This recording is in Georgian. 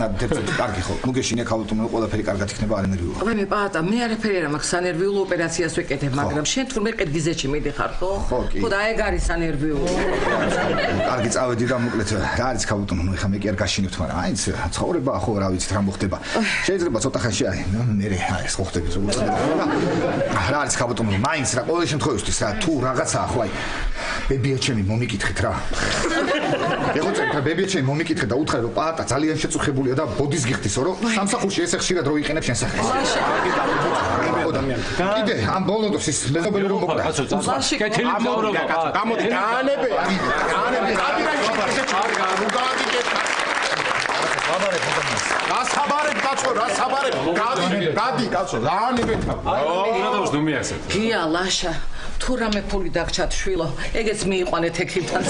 კარგი ხო მოგეშინე ქალბატონო ყველაფერი კარგად იქნება არ ენერგიულად მე პაატა მე არაფერი არ მაქვს სანერვიულო ოპერაციას ვეკეთებ მაგრამ შენ თურმე ყედგიზეთში მიდიხარ ხო ხო და ეგ არის სანერვიულო კარგი წავედი და მოკლედ რა არის ქალბატონო ეხლა მე კი არ გაშინებთ მაგრამ აი ცხოვრებაა ხო რა ვიცით რა მოხდება შეიძლება ცოტა ხანში აი მე ეს ხო ხდება რა არის ქალბატონო მაინც რა ყოველ შემთხვევაში რა თუ რაღაცაა ხო აი ბებია ჩემი მომიკითხეთ რა ეხლა წერდა ბებია ჩემი მომიკითხეთ და უთხრე რომ პაატა ძალიან შეწუხებულია და ბოდის გიხდისო რომ სამსახურში ესე ხშირად რო იყენებ შენ სახელს კიდე ამ ბოლოდოს ის მეზობელი რომ მოკდა კეთილი მზავრობა გამოდი გაანებე გასაბარებ კაცო რა საბარებ გადი კაცო რა ანებეთ რა დუ მიასეთ გია ლაშა თუ რამე ფული დაგჩათ შვილო ეგეც მიიყვანეთ ექიმთან